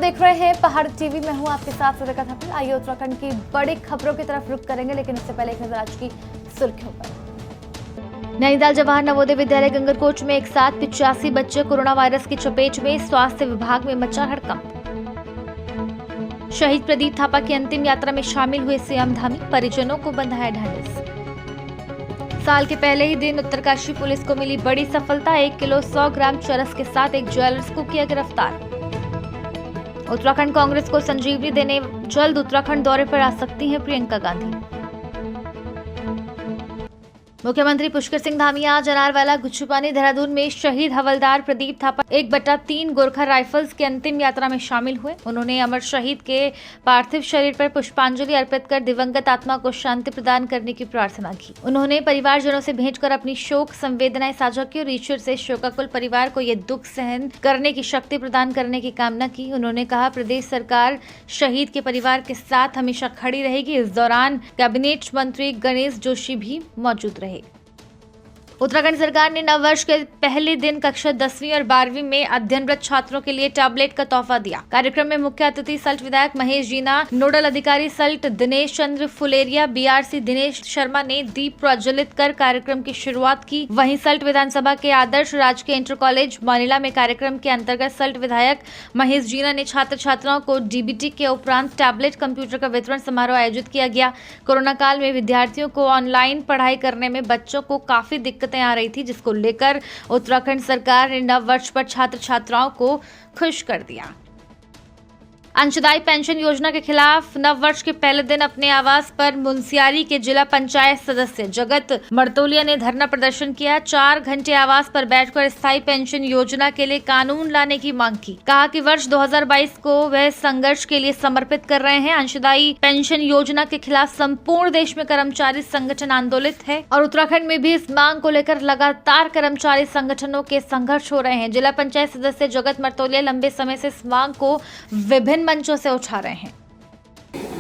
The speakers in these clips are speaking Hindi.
देख रहे हैं पहाड़ टीवी में हूं आपके साथ सुरेखा ठाकुर। आइए उत्तराखंड की बड़ी खबरों की तरफ रुख करेंगे, लेकिन उससे पहले एक नजर आज की सुर्खियों पर। नैनीताल जवाहर नवोदय विद्यालय गंगरकोट में एक साथ 85 बच्चे कोरोना वायरस की चपेट में, स्वास्थ्य विभाग में मचा हड़कंप। शहीद प्रदीप थापा की अंतिम यात्रा में शामिल हुए सीएम धामी, परिजनों को बंधाया ढांढस। साल के पहले ही दिन उत्तरकाशी पुलिस को मिली बड़ी सफलता, 1 किलो 100 ग्राम चरस के साथ एक ज्वेलर्स को किया गिरफ्तार। उत्तराखंड कांग्रेस को संजीवनी देने जल्द उत्तराखंड दौरे पर आ सकती हैं प्रियंका गांधी। मुख्यमंत्री पुष्कर सिंह धामी आज अनारवाला, गुच्छुपानी, देहरादून में शहीद हवलदार प्रदीप थापा 1/3 गोरखा राइफल्स की अंतिम यात्रा में शामिल हुए। उन्होंने अमर शहीद के पार्थिव शरीर पर पुष्पांजलि अर्पित कर दिवंगत आत्मा को शांति प्रदान करने की प्रार्थना की। उन्होंने परिवारजनों से भेंट कर अपनी शोक संवेदनाएं साझा की और ईश्वर से शोकाकुल परिवार को ये दुख सहन करने की शक्ति प्रदान करने की कामना की। उन्होंने कहा, प्रदेश सरकार शहीद के परिवार के साथ हमेशा खड़ी रहेगी। इस दौरान कैबिनेट मंत्री गणेश जोशी भी मौजूद रहे। उत्तराखंड सरकार ने नववर्ष के पहले दिन कक्षा 10वीं और 12वीं में अध्ययनरत छात्रों के लिए टैबलेट का तोहफा दिया। कार्यक्रम में मुख्य अतिथि सल्ट विधायक महेश जीना, नोडल अधिकारी सल्ट दिनेश चंद्र फुलेरिया, बीआरसी दिनेश शर्मा ने दीप प्रज्वलित कर कार्यक्रम की शुरुआत की। वहीं सल्ट विधानसभा के आदर्श राजकीय इंटर कॉलेज मानिला में कार्यक्रम के अंतर्गत सल्ट विधायक महेश जीना ने छात्र छात्राओं को डीबीटी के उपरांत टैबलेट कंप्यूटर का वितरण समारोह आयोजित किया गया। कोरोना काल में विद्यार्थियों को ऑनलाइन पढ़ाई करने में बच्चों को काफी दिक्कतें आ रही थी, जिसको लेकर उत्तराखंड सरकार ने नव वर्ष पर छात्र छात्राओं को खुश कर दिया। अंशदायी पेंशन योजना के खिलाफ नववर्ष के पहले दिन अपने आवास पर मुंसियारी के जिला पंचायत सदस्य जगत मर्तोलिया ने धरना प्रदर्शन किया। 4 घंटे आवास पर बैठकर स्थायी पेंशन योजना के लिए कानून लाने की मांग की। कहा कि वर्ष 2022 को वह संघर्ष के लिए समर्पित कर रहे हैं। अंशदायी पेंशन योजना के खिलाफ संपूर्ण देश में कर्मचारी संगठन आंदोलित है और उत्तराखंड में भी इस मांग को लेकर लगातार कर्मचारी संगठनों के संघर्ष हो रहे हैं। जिला पंचायत सदस्य जगत मर्तोलिया लंबे समय से इस मांग को विभिन्न मंचों से उठा रहे हैं।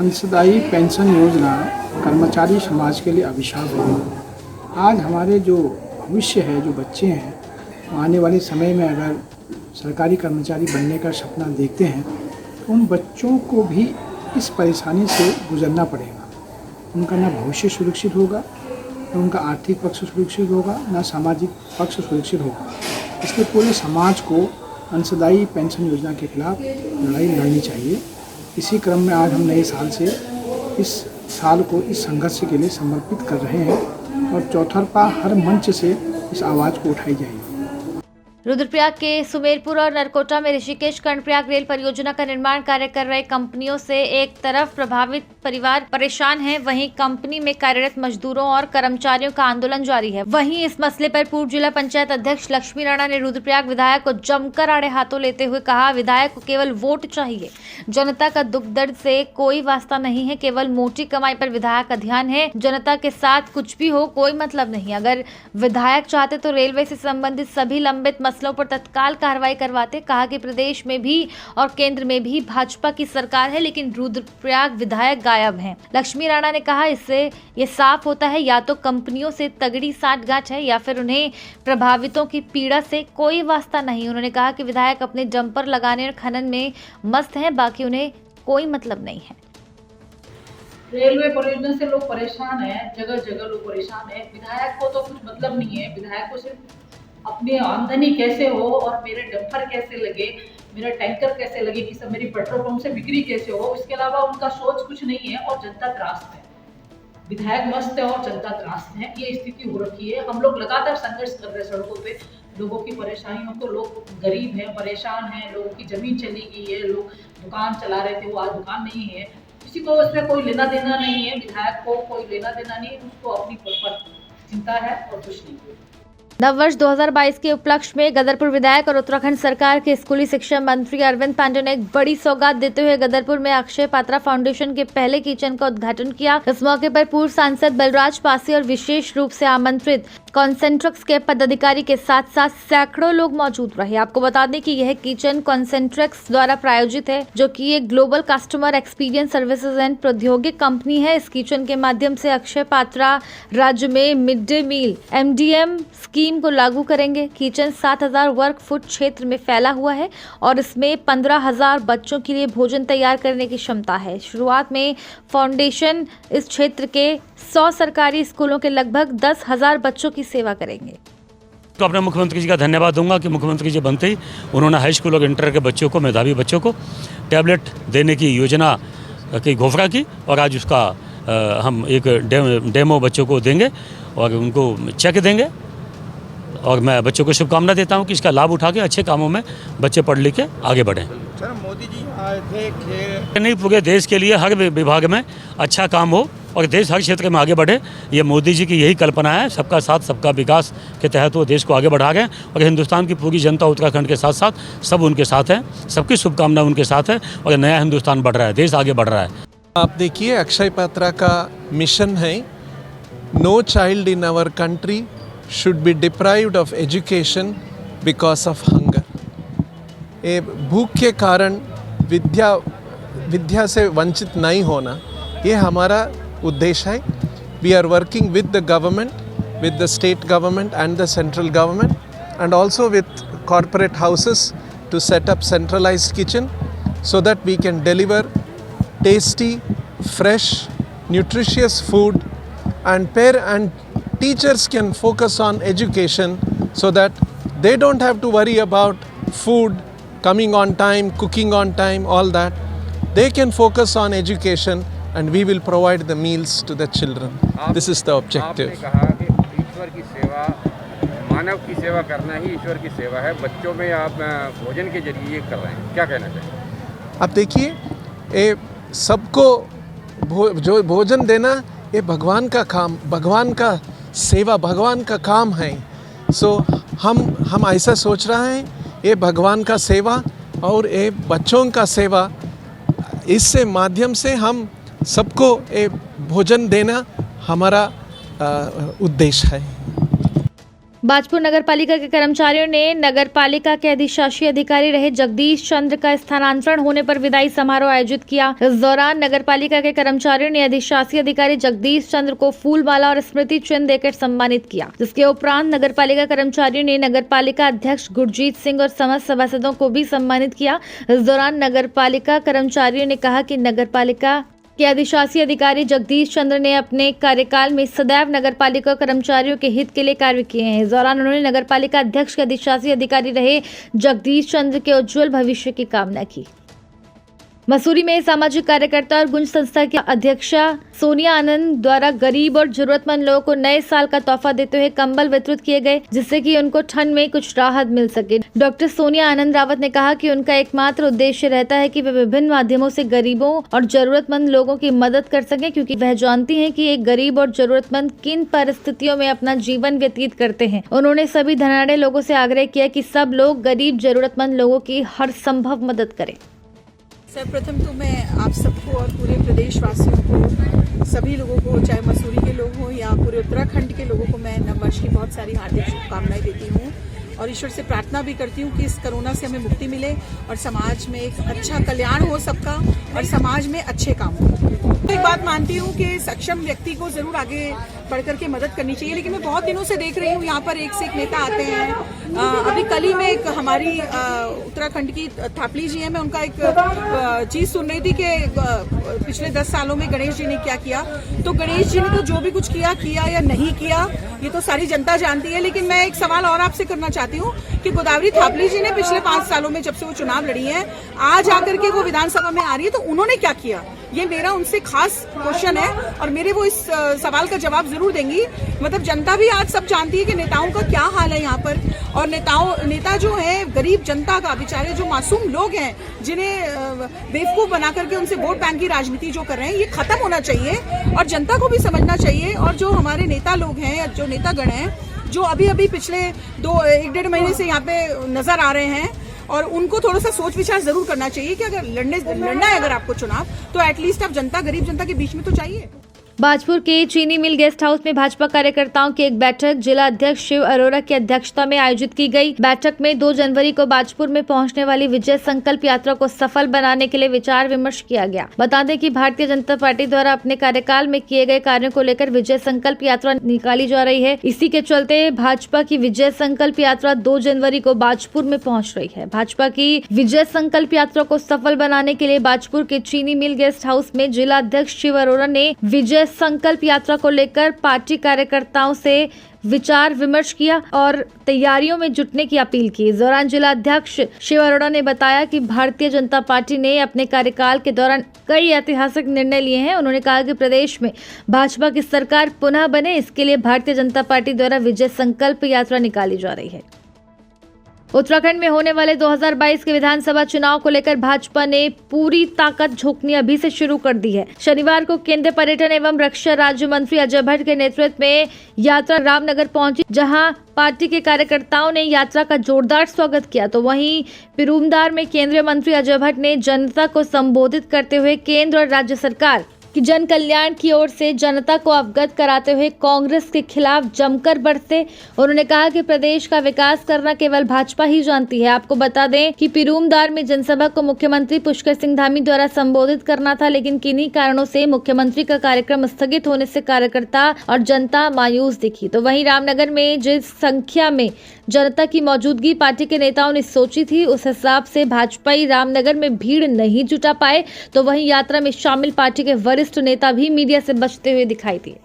अंशदायी पेंशन योजना कर्मचारी समाज के लिए अभिशाप है। आज हमारे जो भविष्य है, जो बच्चे हैं, आने वाले समय में अगर सरकारी कर्मचारी बनने का सपना देखते हैं तो उन बच्चों को भी इस परेशानी से गुजरना पड़ेगा। उनका ना भविष्य सुरक्षित होगा, ना उनका आर्थिक पक्ष सुरक्षित होगा, ना सामाजिक पक्ष सुरक्षित होगा। इसलिए पूरे समाज को अंशदायी पेंशन योजना के खिलाफ लड़ाई लड़नी चाहिए। इसी क्रम में आज हम नए साल से इस साल को इस संघर्ष के लिए समर्पित कर रहे हैं और चौतरफा हर मंच से इस आवाज़ को उठाई जाएगी। रुद्रप्रयाग के सुमेरपुर और नरकोटा में ऋषिकेश कर्णप्रयाग रेल परियोजना का निर्माण कार्य कर रहे कंपनियों से एक तरफ प्रभावित परिवार परेशान हैं, वहीं कंपनी में कार्यरत मजदूरों और कर्मचारियों का आंदोलन जारी है। वहीं इस मसले पर पूर्व जिला पंचायत अध्यक्ष लक्ष्मी राणा ने रुद्रप्रयाग विधायक को जमकर आड़े हाथों लेते हुए कहा, विधायक को केवल वोट चाहिए, जनता का दुख दर्द से कोई वास्ता नहीं है, केवल मोटी कमाई पर विधायक का ध्यान है। जनता के साथ कुछ भी हो कोई मतलब नहीं। अगर विधायक चाहते तो रेलवे से संबंधित सभी लंबित मसलों पर तत्काल कार्रवाई करवाते। कहा कि प्रदेश में भी और केंद्र में भी भाजपा की सरकार है, लेकिन रुद्रप्रयाग विधायक गायब हैं। लक्ष्मी राणा ने कहा, इससे ये साफ होता है या तो कंपनियों से तगड़ी साठगांठ है या फिर उन्हें प्रभावितों की पीड़ा से कोई वास्ता नहीं। उन्होंने कहा कि विधायक अपने डंपर लगाने और खनन में मस्त हैं, बाकी उन्हें कोई मतलब नहीं है। रेलवे परियोजना से लोग परेशान हैं, जगह जगह लोग परेशान हैं। विधायक को तो कुछ मतलब नहीं है। विधायक को सिर्फ अपनी आमदनी कैसे हो और मेरे डंपर कैसे लगे, मेरा टैंकर कैसे लगे, कि सब मेरी पेट्रोल पंप से बिक्री कैसे हो, इसके अलावा उनका सोच कुछ नहीं है और जनता त्रास्त है। विधायक मस्त है और जनता त्रास्त है, ये स्थिति हो रखी है। हम लोग लगातार संघर्ष कर रहे हैं सड़कों पे, लोगों की परेशानियों को, लोग गरीब हैं, परेशान हैं, लोगों की जमीन चली गई है, लोग दुकान चला रहे थे, वो आज दुकान नहीं है, किसी को उसमें कोई लेना देना नहीं है। विधायक को कोई लेना देना नहीं, उसको अपनी चिंता है और कुछ नहीं। नववर्ष 2022 के उपलक्ष्य में गदरपुर विधायक और उत्तराखंड सरकार के स्कूली शिक्षा मंत्री अरविंद पांडे ने एक बड़ी सौगात देते हुए गदरपुर में अक्षय पात्रा फाउंडेशन के पहले किचन का उद्घाटन किया। इस मौके पर पूर्व सांसद बलराज पासी और विशेष रूप से आमंत्रित कॉन्सेंट्रिक्स के पदाधिकारी के साथ साथ सैकड़ों लोग मौजूद रहे। आपको बता दें कि यह किचन कॉन्सेंट्रिक्स द्वारा प्रायोजित है, जो कि एक global customer experience services and प्रौद्योगिक कंपनी है। इस किचन के माध्यम से अक्षय पात्रा राज्य में mid day meal MDM scheme को लागू करेंगे। किचन 7000 वर्ग फुट क्षेत्र में फैला हुआ है और इसमें 15,000 बच्चों के लिए भोजन तैयार करने की क्षमता है। शुरुआत में फाउंडेशन इस क्षेत्र के 100 सरकारी स्कूलों के लगभग 10,000 बच्चों की सेवा करेंगे। तो अपने मुख्यमंत्री जी का धन्यवाद दूंगा कि मुख्यमंत्री जी बनते ही उन्होंने हाई स्कूल और इंटर के बच्चों को, मेधावी बच्चों को टैबलेट देने की योजना की घोषणा की और आज उसका हम एक डेमो बच्चों को देंगे और उनको चेक देंगे। और मैं बच्चों को शुभकामना देता हूं कि इसका लाभ उठा के अच्छे कामों में बच्चे पढ़ लिख के आगे बढ़ें। सर, मोदी जी आए थे खेल नहीं, पूरे देश के लिए हर विभाग में अच्छा काम हो और देश हर क्षेत्र में आगे बढ़े, ये मोदी जी की यही कल्पना है। सबका साथ सबका विकास के तहत वो देश को आगे बढ़ा गए और हिंदुस्तान की पूरी जनता उत्तराखंड के साथ साथ सब उनके साथ है, सबकी शुभकामना उनके साथ है और नया हिंदुस्तान बढ़ रहा है, देश आगे बढ़ रहा है। आप देखिए, अक्षय पात्रा का मिशन है, no child in our country should be deprived of education because of hunger. ये भूख के कारण विद्या से वंचित नहीं होना, ये हमारा उद्देश्य है। We are working with the government, with the state government and the central government and also with corporate houses to set up centralised kitchen so that we can deliver tasty, fresh, nutritious food and teachers can focus on education so that they don't have to worry about food coming on time, cooking on time, all that. They can focus on education and we will provide the meals to the children. This is the objective. आपने कहा कि ईश्वर की सेवा, मानव की सेवा करना ही ईश्वर की सेवा है। बच्चों में आप भोजन के जरिए ये कर रहे हैं, क्या कहना चाहिए? आप देखिए, ये सबको जो भोजन देना, ये भगवान का काम, भगवान का सेवा, भगवान का काम है। सो हम ऐसा सोच रहे हैं, ये भगवान का सेवा और ये बच्चों का सेवा, इससे माध्यम से हम सबको ये भोजन देना हमारा उद्देश्य है। बाजपुर नगर पालिका के कर्मचारियों ने नगर पालिका के अधिशासी अधिकारी रहे जगदीश चंद्र का स्थानांतरण होने पर विदाई समारोह आयोजित किया। इस दौरान नगर पालिका के कर्मचारियों ने अधिशासी अधिकारी जगदीश चंद्र को फूल माला और स्मृति चिन्ह देकर सम्मानित किया, जिसके उपरांत नगर पालिका कर्मचारियों ने नगर पालिका अध्यक्ष गुरजीत सिंह और समस्त सभासदों को भी सम्मानित किया। इस दौरान नगर पालिका कर्मचारियों ने कहा कि नगर पालिका के अधिशासी अधिकारी जगदीश चंद्र ने अपने कार्यकाल में सदैव नगरपालिका कर्मचारियों के हित के लिए कार्य किए हैं। इस दौरान उन्होंने नगरपालिका अध्यक्ष के अधिशासी अधिकारी रहे जगदीश चंद्र के उज्जवल भविष्य की कामना की। मसूरी में सामाजिक कार्यकर्ता और गुंज संस्था की अध्यक्षा सोनिया आनंद द्वारा गरीब और जरूरतमंद लोगों को नए साल का तोहफा देते हुए कंबल वितरित किए गए, जिससे कि उनको ठंड में कुछ राहत मिल सके। डॉक्टर सोनिया आनंद रावत ने कहा कि उनका एकमात्र उद्देश्य रहता है कि वे विभिन्न माध्यमों से गरीबों और जरूरतमंद लोगों की मदद कर सके, क्योंकि वह जानती है कि एक गरीब और जरूरतमंद किन परिस्थितियों में अपना जीवन व्यतीत करते हैं। उन्होंने सभी धनाढ़ लोगों से आग्रह किया कि सब लोग गरीब जरूरतमंद लोगों की हर संभव मदद करें। सर्वप्रथम तो मैं आप सबको और पूरे प्रदेशवासियों को, सभी लोगों को, चाहे मसूरी के लोग हों या पूरे उत्तराखंड के लोगों को, मैं नववर्ष की बहुत सारी हार्दिक शुभकामनाएं देती हूँ और ईश्वर से प्रार्थना भी करती हूँ कि इस कोरोना से हमें मुक्ति मिले और समाज में एक अच्छा कल्याण हो सबका और समाज में अच्छे काम हो। एक बात मानती हूँ कि सक्षम व्यक्ति को जरूर आगे बढ़ करके मदद करनी चाहिए, लेकिन मैं बहुत दिनों से देख रही हूँ यहाँ पर एक से एक नेता आते हैं। अभी कल ही में एक हमारी उत्तराखंड की थापली जी है, मैं उनका एक चीज सुन रही थी कि पिछले 10 सालों में गणेश जी ने क्या किया। तो गणेश जी ने तो जो भी कुछ किया या नहीं किया, ये तो सारी जनता जानती है। लेकिन मैं एक सवाल और आपसे करना चाहती हूँ कि गोदावरी थापली जी ने पिछले 5 सालों में, जब से वो चुनाव लड़ी है, आज आकर के वो विधानसभा में आ रही है, तो उन्होंने क्या किया? ये मेरा उनसे खास क्वेश्चन है और मेरे वो इस सवाल का जवाब जरूर देंगी। मतलब जनता भी आज सब जानती है कि नेताओं का क्या हाल है यहाँ पर, और नेता जो है गरीब जनता का, बेचारे जो मासूम लोग हैं जिन्हें बेवकूफ बना करके उनसे वोट बैंक की राजनीति जो कर रहे हैं, ये खत्म होना चाहिए और जनता को भी समझना चाहिए। और जो हमारे नेता लोग हैं, जो नेतागण हैं, जो अभी पिछले 1-1.5 महीने से यहाँ पे नजर आ रहे हैं, और उनको थोड़ा सा सोच विचार जरूर करना चाहिए कि अगर लड़ना है अगर आपको चुनाव, तो एटलीस्ट आप जनता, गरीब जनता के बीच में तो चाहिए। भाजपुर के चीनी मिल गेस्ट हाउस में भाजपा कार्यकर्ताओं की एक बैठक जिला अध्यक्ष शिव अरोड़ा की अध्यक्षता में आयोजित की गई। बैठक में 2 जनवरी को भाजपुर में पहुंचने वाली विजय संकल्प यात्रा को सफल बनाने के लिए विचार विमर्श किया गया। बता दें कि भारतीय जनता पार्टी द्वारा अपने कार्यकाल में किए गए कार्यों को लेकर विजय संकल्प यात्रा निकाली जा रही है। इसी के चलते भाजपा की विजय संकल्प यात्रा 2 जनवरी को भाजपुर में पहुँच रही है। भाजपा की विजय संकल्प यात्रा को सफल बनाने के लिए भाजपुर के चीनी मिल गेस्ट हाउस में जिला अध्यक्ष शिव अरोड़ा ने विजय संकल्प यात्रा को लेकर पार्टी कार्यकर्ताओं से विचार विमर्श किया और तैयारियों में जुटने की अपील की। इस दौरान जिला अध्यक्ष शिव अरोड़ा ने बताया कि भारतीय जनता पार्टी ने अपने कार्यकाल के दौरान कई ऐतिहासिक निर्णय लिए हैं। उन्होंने कहा कि प्रदेश में भाजपा की सरकार पुनः बने, इसके लिए भारतीय जनता पार्टी द्वारा विजय संकल्प यात्रा निकाली जा रही है। उत्तराखंड में होने वाले 2022 के विधानसभा चुनाव को लेकर भाजपा ने पूरी ताकत झोंकनी अभी से शुरू कर दी है। शनिवार को केंद्रीय पर्यटन एवं रक्षा राज्य मंत्री अजय भट्ट के नेतृत्व में यात्रा रामनगर पहुंची, जहां पार्टी के कार्यकर्ताओं ने यात्रा का जोरदार स्वागत किया। तो वहीं पिरूमदार में केंद्रीय मंत्री अजय भट्ट ने जनता को संबोधित करते हुए केंद्र और राज्य सरकार कि जन कल्याण की ओर से जनता को अवगत कराते हुए कांग्रेस के खिलाफ जमकर बरसे। उन्होंने कहा कि प्रदेश का विकास करना केवल भाजपा ही जानती है। आपको बता दें कि पिरूमदार में जनसभा को मुख्यमंत्री पुष्कर सिंह धामी द्वारा संबोधित करना था, लेकिन किन्हीं कारणों से मुख्यमंत्री का कार्यक्रम स्थगित होने से कार्यकर्ता और जनता मायूस दिखी। तो वहीं रामनगर में जिस संख्या में जनता की मौजूदगी पार्टी के नेताओं ने सोची थी, उस हिसाब से भाजपाई रामनगर में भीड़ नहीं जुटा पाए। तो वहीं यात्रा में शामिल पार्टी के वरिष्ठ नेता भी मीडिया से बचते हुए दिखाई दिए।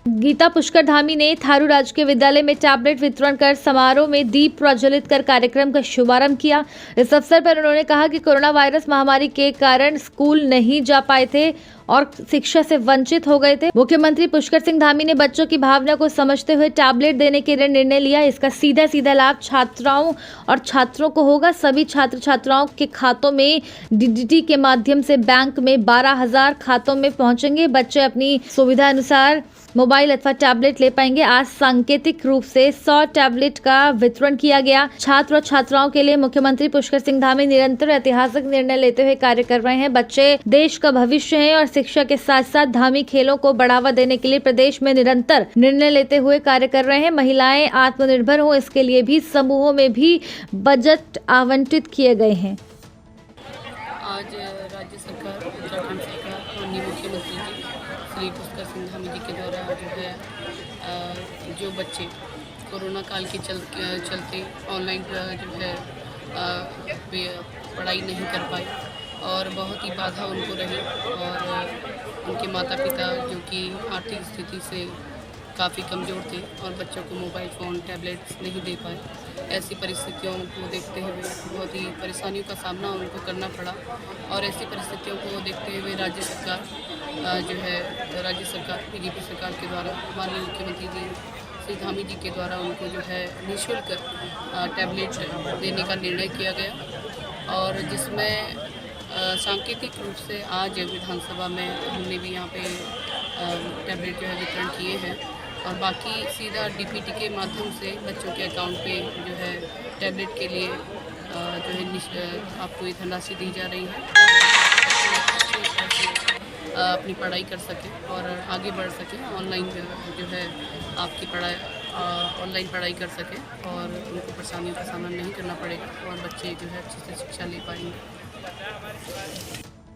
गीता पुष्कर धामी ने थारू राजकीय विद्यालय में टैबलेट वितरण कर समारोह में दीप प्रज्वलित कर कार्यक्रम का शुभारंभ किया। इस अवसर पर उन्होंने कहा कि कोरोना वायरस महामारी के कारण स्कूल नहीं जा पाए थे और शिक्षा से वंचित हो गए थे। मुख्यमंत्री पुष्कर सिंह धामी ने बच्चों की भावना को समझते हुए टैबलेट देने के लिए निर्णय लिया। इसका सीधा लाभ छात्राओं और छात्रों को होगा। सभी छात्र छात्राओं के खातों में डीडीटी के माध्यम से बैंक में 12,000 खातों में पहुंचेंगे। बच्चे अपनी सुविधा अनुसार मोबाइल अथवा टैबलेट ले पाएंगे। आज सांकेतिक रूप से 100 टैबलेट का वितरण किया गया। छात्र और छात्राओं के लिए मुख्यमंत्री पुष्कर सिंह धामी निरंतर ऐतिहासिक निर्णय लेते हुए कार्य कर रहे हैं। बच्चे देश का भविष्य हैं और शिक्षा के साथ साथ धामी खेलों को बढ़ावा देने के लिए प्रदेश में निरंतर निर्णय लेते हुए कार्य कर रहे हैं। महिलाएं आत्मनिर्भर हो, इसके लिए भी समूहों में भी बजट आवंटित किए गए हैं। आज राज्य सरकार, उत्तराखंड सरकार, माननीय मुख्यमंत्री जी श्री पुष्कर सिंह धामी जी के द्वारा जो है जो बच्चे कोरोना काल के चलते ऑनलाइन जो है पढ़ाई नहीं कर पाए और बहुत ही बाधा उनको रही और उनके माता पिता जो कि आर्थिक स्थिति से काफ़ी कमज़ोर थे और बच्चों को मोबाइल फ़ोन टैबलेट्स नहीं दे पाए। ऐसी परिस्थितियों को देखते हुए बहुत ही परेशानियों का सामना उनको करना पड़ा और ऐसी परिस्थितियों को देखते हुए राज्य सरकार बीजेपी सरकार के द्वारा माननीय मुख्यमंत्री जी श्री धामी जी के द्वारा उनको जो है निःशुल्क टैबलेट देने का निर्णय किया गया और जिसमें सांकेतिक रूप से आज विधानसभा में हमने भी यहाँ पे टैबलेट जो है वितरण किए हैं और बाकी सीधा डीपीटी के माध्यम से बच्चों के अकाउंट पे जो है टैबलेट के लिए जो है आपको ये धनराशि दी जा रही है अपनी पढ़ाई कर सकें और आगे बढ़ सकें। ऑनलाइन जो है आपकी पढ़ाई ऑनलाइन पढ़ाई कर सकें और उनको परेशानियों का सामना नहीं करना पड़ेगा और बच्चे जो है अच्छे से शिक्षा ले पाएंगे।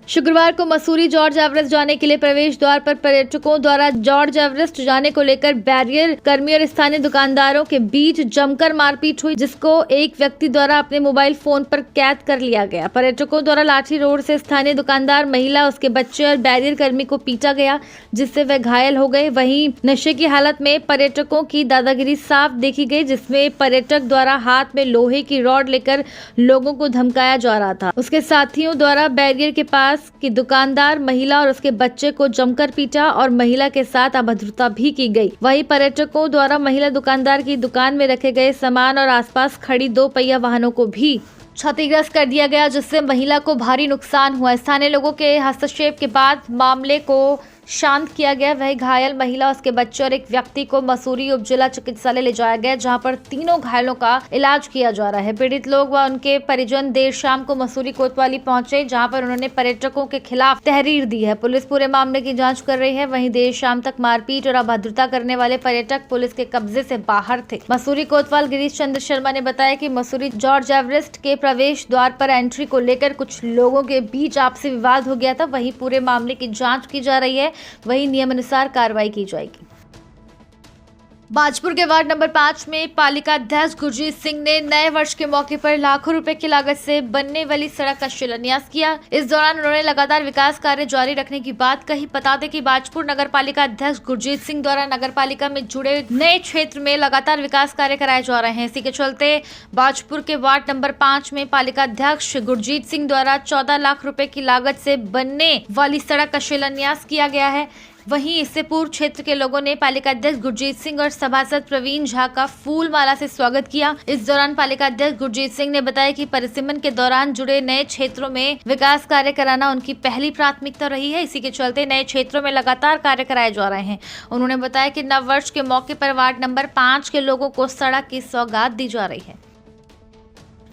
शुक्रवार को मसूरी जॉर्ज एवरेस्ट जाने के लिए प्रवेश द्वार पर पर्यटकों द्वारा जॉर्ज एवरेस्ट जाने को लेकर बैरियर कर्मी और स्थानीय दुकानदारों के बीच जमकर मारपीट हुई, जिसको एक व्यक्ति द्वारा अपने मोबाइल फोन पर कैद कर लिया गया। पर्यटकों द्वारा लाठी रोड से स्थानीय दुकानदार, महिला, उसके बच्चे और बैरियर कर्मी को पीटा गया, जिससे वे घायल हो गए। वहीं नशे की हालत में पर्यटकों की दादागिरी साफ देखी गई, जिसमें पर्यटक द्वारा हाथ में लोहे की रॉड लेकर लोगों को धमकाया जा रहा था। उसके साथियों द्वारा बैरियर के पास की दुकानदार, महिला और उसके बच्चे को जमकर पीटा और महिला के साथ अभद्रता भी की गई। वहीं पर्यटकों द्वारा महिला दुकानदार की दुकान में रखे गए सामान और आसपास खड़ी 2 पहिया वाहनों को भी क्षतिग्रस्त कर दिया गया, जिससे महिला को भारी नुकसान हुआ। स्थानीय लोगों के हस्तक्षेप के बाद मामले को शांत किया गया। वही घायल महिला, उसके बच्चे और एक व्यक्ति को मसूरी उप जिला चिकित्सालय ले जाया गया, जहां पर तीनों घायलों का इलाज किया जा रहा है। पीड़ित लोग व उनके परिजन देर शाम को मसूरी कोतवाली पहुंचे, जहां पर उन्होंने पर्यटकों के खिलाफ तहरीर दी है। पुलिस पूरे मामले की जांच कर रही है। वहीं देर शाम तक मारपीट और अभद्रता करने वाले पर्यटक पुलिस के कब्जे से बाहर थे। मसूरी कोतवाल गिरीश चंद्र शर्मा ने बताया कि मसूरी जॉर्ज एवरेस्ट के प्रवेश द्वार पर एंट्री को लेकर कुछ लोगों के बीच आपसी विवाद हो गया था। वहीं पूरे मामले की जांच की जा रही है। वहीं नियमानुसार कार्रवाई की जाएगी। बाजपुर के वार्ड नंबर 5 में पालिका अध्यक्ष गुरजीत सिंह ने नए वर्ष के मौके पर लाखों रुपए की लागत से बनने वाली सड़क का शिलान्यास किया। इस दौरान उन्होंने लगातार विकास कार्य जारी रखने की बात कही। बता दें कि बाजपुर नगर पालिका अध्यक्ष गुरजीत सिंह द्वारा नगर पालिका में जुड़े नए क्षेत्र में लगातार विकास कार्य कराए जा रहे हैं। इसी के चलते बाजपुर के वार्ड नंबर 5 में पालिका अध्यक्ष गुरजीत सिंह द्वारा 14 लाख रुपए की लागत से बनने वाली सड़क का शिलान्यास किया गया है। वहीं इससे पूर्व क्षेत्र के लोगों ने पालिका अध्यक्ष गुरजीत सिंह और सभासद प्रवीण झा का फूल माला से स्वागत किया। इस दौरान पालिका अध्यक्ष गुरजीत सिंह ने बताया कि परिसीमन के दौरान जुड़े नए क्षेत्रों में विकास कार्य कराना उनकी पहली प्राथमिकता रही है। इसी के चलते नए क्षेत्रों में लगातार कार्य कराए जा रहे हैं। उन्होंने बताया कि नव वर्ष के मौके पर वार्ड नंबर 5 के लोगों को सड़क की सौगात दी जा रही है।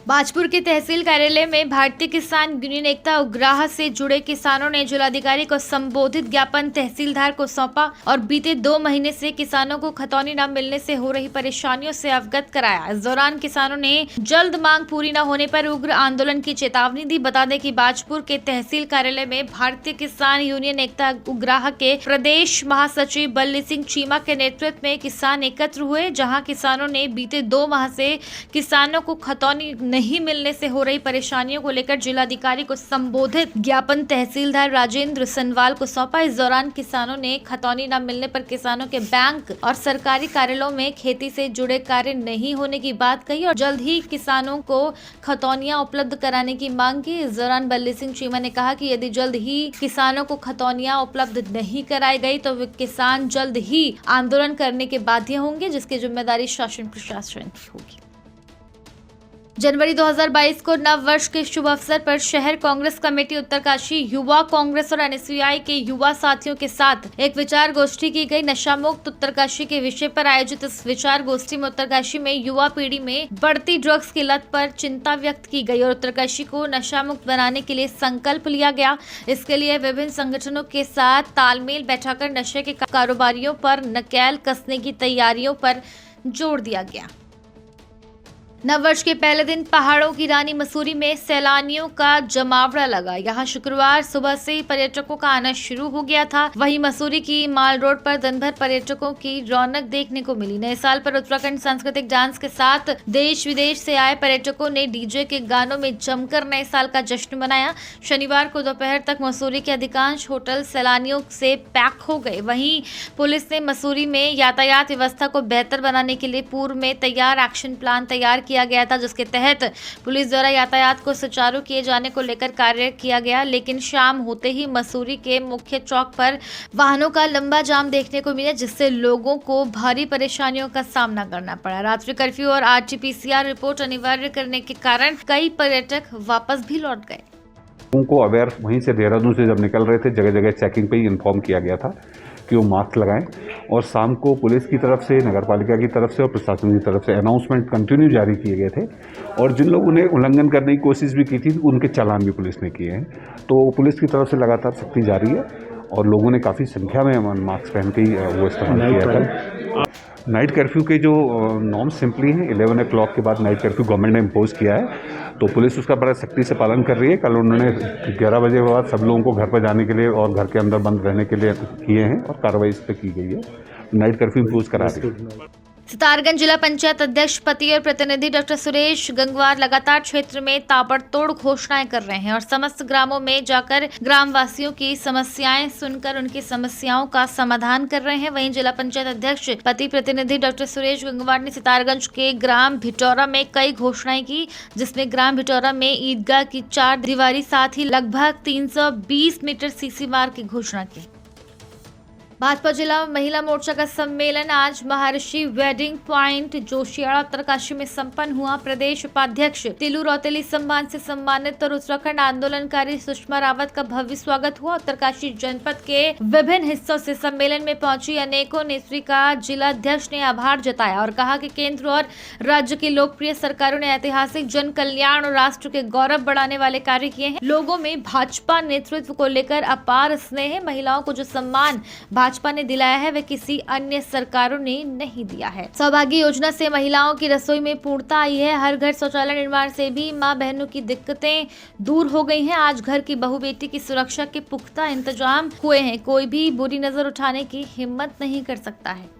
बाजपुर के तहसील कार्यालय में भारतीय किसान यूनियन एकता उग्राह से जुड़े किसानों ने जिलाधिकारी को संबोधित ज्ञापन तहसीलदार को सौंपा और बीते 2 महीने से किसानों को खतौनी न मिलने से हो रही परेशानियों से अवगत कराया। इस दौरान किसानों ने जल्द मांग पूरी न होने पर उग्र आंदोलन की चेतावनी दी। बता दें कि बाजपुर के तहसील कार्यालय में भारतीय किसान यूनियन एकता उग्राह के प्रदेश महासचिव बल्ली सिंह चीमा के नेतृत्व में किसान एकत्र हुए, जहाँ किसानों ने बीते 2 माह से किसानों को खतौनी नहीं मिलने से हो रही परेशानियों को लेकर जिलाधिकारी को संबोधित ज्ञापन तहसीलदार राजेंद्र सनवाल को सौंपा। इस दौरान किसानों ने खतौनी न मिलने पर किसानों के बैंक और सरकारी कार्यालयों में खेती से जुड़े कार्य नहीं होने की बात कही और जल्द ही किसानों को खतौनियां उपलब्ध कराने की मांग की। इस दौरान बल्ली सिंह चीमा ने कहा कि यदि जल्द ही किसानों को खतौनियां उपलब्ध नहीं कराई गई तो किसान जल्द ही आंदोलन करने के बाध्य होंगे, जिसकी जिम्मेदारी शासन प्रशासन की होगी। जनवरी 2022 को नव वर्ष के शुभ अवसर पर शहर कांग्रेस कमेटी उत्तरकाशी, युवा कांग्रेस और एनएसयूआई के युवा साथियों के साथ एक विचार गोष्ठी की गई। नशा मुक्त उत्तरकाशी के विषय पर आयोजित इस विचार गोष्ठी में उत्तरकाशी में युवा पीढ़ी में बढ़ती ड्रग्स की लत पर चिंता व्यक्त की गई और उत्तरकाशी को नशा मुक्त बनाने के लिए संकल्प लिया गया। इसके लिए विभिन्न संगठनों के साथ तालमेल बैठाकर नशे के कारोबारियों पर नकेल कसने की तैयारियों पर जोर दिया गया। नववर्ष के पहले दिन पहाड़ों की रानी मसूरी में सैलानियों का जमावड़ा लगा। यहाँ शुक्रवार सुबह से ही पर्यटकों का आना शुरू हो गया था। वहीं मसूरी की माल रोड पर दिन भर पर्यटकों की रौनक देखने को मिली। नए साल पर उत्तराखंड सांस्कृतिक डांस के साथ देश विदेश से आए पर्यटकों ने डीजे के गानों में जमकर नए साल का जश्न मनाया। शनिवार को दोपहर तक मसूरी के अधिकांश होटल सैलानियों से पैक हो गए। वहीं पुलिस ने मसूरी में यातायात व्यवस्था को बेहतर बनाने के लिए पूर्व में तैयार एक्शन प्लान तैयार किया गया था, जिसके तहत पुलिस द्वारा यातायात को सुचारू किए जाने को लेकर कार्य किया गया। लेकिन शाम होते ही मसूरी के मुख्य चौक पर वाहनों का लंबा जाम देखने को मिला, जिससे लोगों को भारी परेशानियों का सामना करना पड़ा। रात्रि कर्फ्यू और RT-PCR रिपोर्ट अनिवार्य करने के कारण कई पर्यटक वापस भी लौट गए। उनको अवेयर वहीं से देहरादून से जब निकल रहे थे, जगह जगह चेकिंग पे ही इन्फॉर्म किया गया था कि वो मास्क लगाएं और शाम को पुलिस की तरफ से, नगर पालिका की तरफ से और प्रशासन की तरफ से अनाउंसमेंट कंटिन्यू जारी किए गए थे और जिन लोगों ने उल्लंघन करने की कोशिश भी की थी उनके चालान भी पुलिस ने किए हैं। तो पुलिस की तरफ से लगातार सख्ती जारी है और लोगों ने काफ़ी संख्या में मास्क पहन के ही वो इस्तेमाल किया था। नाइट कर्फ्यू के जो नॉर्म्स सिंपली हैं, 11 o'clock के बाद नाइट कर्फ्यू गवर्नमेंट ने इम्पोज किया है, तो पुलिस उसका बड़ा सख्ती से पालन कर रही है। कल उन्होंने 11 बजे के बाद सब लोगों को घर पर जाने के लिए और घर के अंदर बंद रहने के लिए किए हैं और कार्रवाई इस पर की गई है। नाइट कर्फ्यू इम्पोज करा रही है। सितारगंज जिला पंचायत अध्यक्ष पति और प्रतिनिधि डॉक्टर सुरेश गंगवार लगातार क्षेत्र में ताबड़तोड़ घोषणाएं कर रहे हैं और समस्त ग्रामों में जाकर ग्रामवासियों की समस्याएं सुनकर उनकी समस्याओं का समाधान कर रहे हैं। वहीं जिला पंचायत अध्यक्ष पति प्रतिनिधि डॉक्टर सुरेश गंगवार ने सितारगंज के ग्राम भिटौरा में कई घोषणाएं की, जिसमें ग्राम भिटौरा में ईदगाह की 4 दीवारी साथ ही लगभग 320 मीटर सीसी मार्ग की घोषणा की। भाजपा जिला महिला मोर्चा का सम्मेलन आज महर्षि वेडिंग पॉइंट जोशियाड़ा उत्तरकाशी में संपन्न हुआ। प्रदेश उपाध्यक्ष तिलू रौतेली सम्मान से सम्मानित और उत्तराखंड आंदोलनकारी सुषमा रावत का भव्य स्वागत हुआ। उत्तरकाशी जनपद के विभिन्न हिस्सों से सम्मेलन में पहुंची अनेकों नेत्री का जिला अध्यक्ष ने आभार जताया और कहा कि केंद्र और राज्य की लोकप्रिय सरकारों ने ऐतिहासिक जन कल्याण और राष्ट्र के गौरव बढ़ाने वाले कार्य किए हैं। लोगों में भाजपा नेतृत्व को लेकर अपार स्नेह है। महिलाओं को जो सम्मान भाजपा ने दिलाया है वह किसी अन्य सरकारों ने नहीं दिया है। सौभाग्य योजना से महिलाओं की रसोई में पूर्णता आई है। हर घर शौचालय निर्माण से भी मां बहनों की दिक्कतें दूर हो गई हैं। आज घर की बहू बेटी की सुरक्षा के पुख्ता इंतजाम हुए हैं। कोई भी बुरी नजर उठाने की हिम्मत नहीं कर सकता है।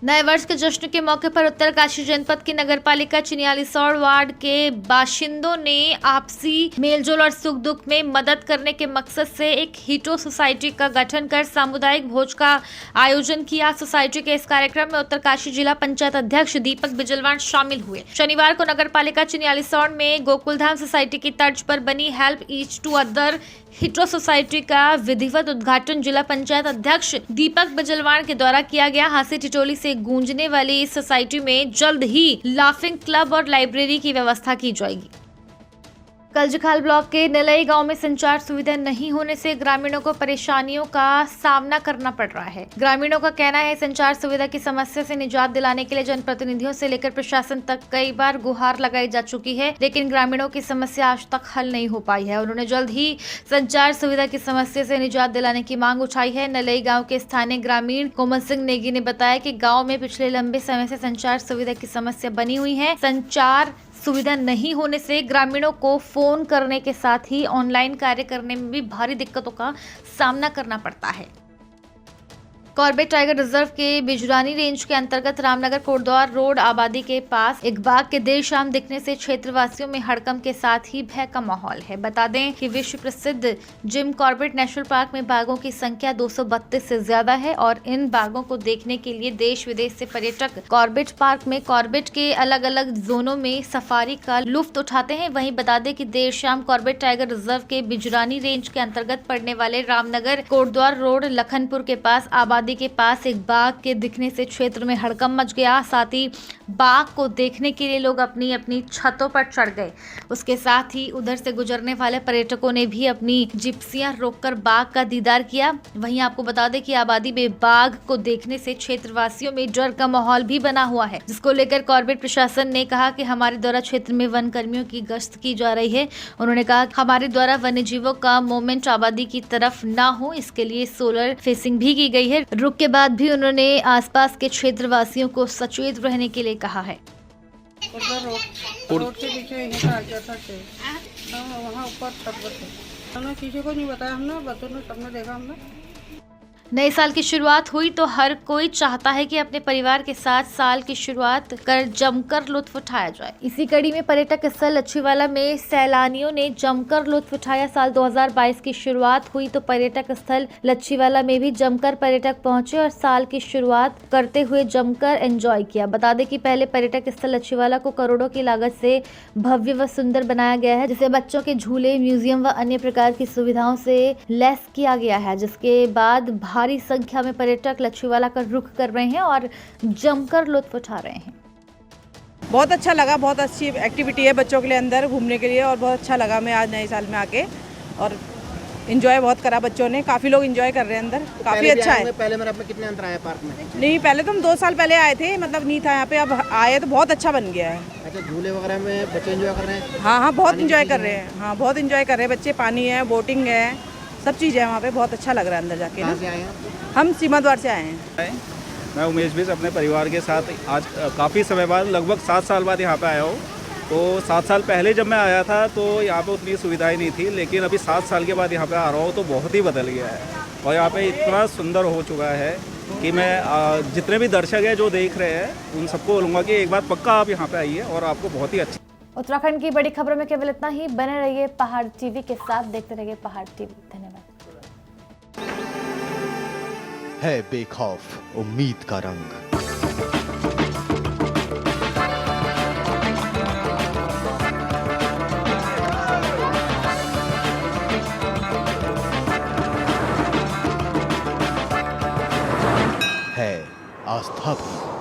नए वर्ष के जश्न के मौके पर उत्तरकाशी जनपद की नगरपालिका चिन्यालीसौड़ वार्ड के बाशिंदों ने आपसी मेलजोल और सुख दुख में मदद करने के मकसद से एक हिटो सोसाइटी का गठन कर सामुदायिक भोज का आयोजन किया। सोसाइटी के इस कार्यक्रम में उत्तरकाशी जिला पंचायत अध्यक्ष दीपक बिजलवान शामिल हुए। शनिवार को नगरपालिका चिन्यालीसौड़ में गोकुलधाम सोसाइटी की तर्ज पर बनी हेल्प ईच टू अदर हिटो सोसाइटी का विधिवत उद्घाटन जिला पंचायत अध्यक्ष दीपक बिजलवान के द्वारा किया गया। हांसी टिटोली से गूंजने वाली इस सोसाइटी में जल्द ही लाफिंग क्लब और लाइब्रेरी की व्यवस्था की जाएगी। कलजखाल ब्लॉक के निलई गांव में संचार सुविधा नहीं होने से ग्रामीणों को परेशानियों का सामना करना पड़ रहा है। ग्रामीणों का कहना है संचार सुविधा की समस्या से निजात दिलाने के लिए जनप्रतिनिधियों से लेकर प्रशासन तक कई बार गुहार लगाई जा चुकी है, लेकिन ग्रामीणों की समस्या आज तक हल नहीं हो पाई है। उन्होंने जल्द ही संचार सुविधा की समस्या से निजात दिलाने की मांग उठाई है। निलई गाँव के स्थानीय ग्रामीण कोमल सिंह नेगी ने बताया कि गाँव में पिछले लंबे समय से संचार सुविधा की समस्या बनी हुई है। संचार सुविधा नहीं होने से ग्रामीणों को फोन करने के साथ ही ऑनलाइन कार्य करने में भी भारी दिक्कतों का सामना करना पड़ता है। कॉर्बेट टाइगर रिजर्व के बिजुरानी रेंज के अंतर्गत रामनगर कोटद्वार रोड आबादी के पास एक बाघ के देर शाम दिखने से क्षेत्रवासियों में हड़कंप के साथ ही भय का माहौल है। बता दें कि विश्व प्रसिद्ध जिम कॉर्बेट नेशनल पार्क में बाघों की संख्या 232 से ज्यादा है और इन बाघों को देखने के लिए देश विदेश से पर्यटक कॉर्बेट पार्क में कॉर्बेट के अलग अलग जोनों में सफारी का लुत्फ उठाते हैं। वहीं बता दें कि देर शाम कॉर्बेट टाइगर रिजर्व के बिजुरानी रेंज के अंतर्गत पड़ने वाले रामनगर कोटद्वार रोड लखनपुर के पास आबादी के पास एक बाघ के दिखने से क्षेत्र में हड़कंप मच गया। साथ ही बाघ को देखने के लिए लोग अपनी अपनी छतों पर चढ़ गए। उसके साथ ही उधर से गुजरने वाले पर्यटकों ने भी अपनी जिप्सियां रोककर बाघ का दीदार किया। वहीं आपको बता दें कि आबादी में बाघ को देखने से क्षेत्रवासियों में डर का माहौल भी बना हुआ है, जिसको लेकर कॉर्बेट प्रशासन ने कहा कि हमारे द्वारा क्षेत्र में वन कर्मियों की गश्त की जा रही है। उन्होंने कहा हमारे द्वारा वन्य जीवों का मूवमेंट आबादी की तरफ न हो, इसके लिए सोलर फेंसिंग भी की गई है। रुक के बाद भी उन्होंने आसपास के क्षेत्रवासियों को सचेत रहने के लिए कहा है। रोड के पीछे यहीं पर आ गया था वहाँ ऊपर छत पर थे। हमने किसी को नहीं बताया, हमने बच्चों ने सबने देखा। हमने नए साल की शुरुआत हुई तो हर कोई चाहता है कि अपने परिवार के साथ साल की शुरुआत कर जमकर लुत्फ उठाया जाए। इसी कड़ी में पर्यटक स्थल लच्छीवाला में सैलानियों ने जमकर लुत्फ उठाया। साल 2022 की शुरुआत हुई तो पर्यटक स्थल लच्छीवाला में भी जमकर पर्यटक पहुंचे और साल की शुरुआत करते हुए जमकर एंजॉय किया। बता दें कि पहले पर्यटक स्थल लच्छीवाला को करोड़ों की लागत से भव्य व सुंदर बनाया गया है, जिसे बच्चों के झूले, म्यूजियम व अन्य प्रकार की सुविधाओं से लैस किया गया है। जिसके बाद भारी संख्या में पर्यटक लच्छीवाला का रुख कर रहे हैं और जमकर लुत्फ उठा रहे हैं। बहुत अच्छा लगा, बहुत अच्छी एक्टिविटी है बच्चों के लिए अंदर घूमने के लिए और बहुत अच्छा लगा। मैं आज नए साल में आके और एंजॉय बहुत करा बच्चों ने, काफ़ी लोग एंजॉय कर रहे हैं अंदर, काफ़ी अच्छा है। पहले मेरे अपने कितने अंदर आए पार्क में? नहीं, पहले तो हम 2 साल पहले आए थे, मतलब नहीं था यहाँ पे, अब आए तो बहुत अच्छा बन गया है। अच्छा, झूले वगैरह में बच्चे एंजॉय कर रहे हैं? हाँ, बहुत एंजॉय कर रहे हैं। हाँ, बहुत एंजॉय कर रहे हैं बच्चे। पानी है, बोटिंग है, सब चीज़ है वहाँ पे, बहुत अच्छा लग रहा है अंदर जाके। कहाँ से आए हैं? हम सीमा द्वार से आए हैं। मैं उमेश भी अपने परिवार के साथ आज काफ़ी समय बाद, लगभग 7 साल बाद यहाँ पे आया हूँ। तो 7 साल पहले जब मैं आया था तो यहाँ पे उतनी सुविधाएं नहीं थी, लेकिन अभी 7 साल के बाद यहाँ पे आ रहा हूँ तो बहुत ही बदल गया है और यहाँ पे इतना सुंदर हो चुका है कि मैं जितने भी दर्शक हैं जो देख रहे हैं उन सबको बोलूँगा कि एक बार पक्का आप यहाँ पे आइए और आपको बहुत ही अच्छा। उत्तराखंड की बड़ी खबरों में केवल इतना ही। बने रहिए पहाड़ टीवी के साथ, देखते रहिए पहाड़ टीवी। धन्यवाद। है बेखौफ उम्मीद का रंग। है आस्था भी।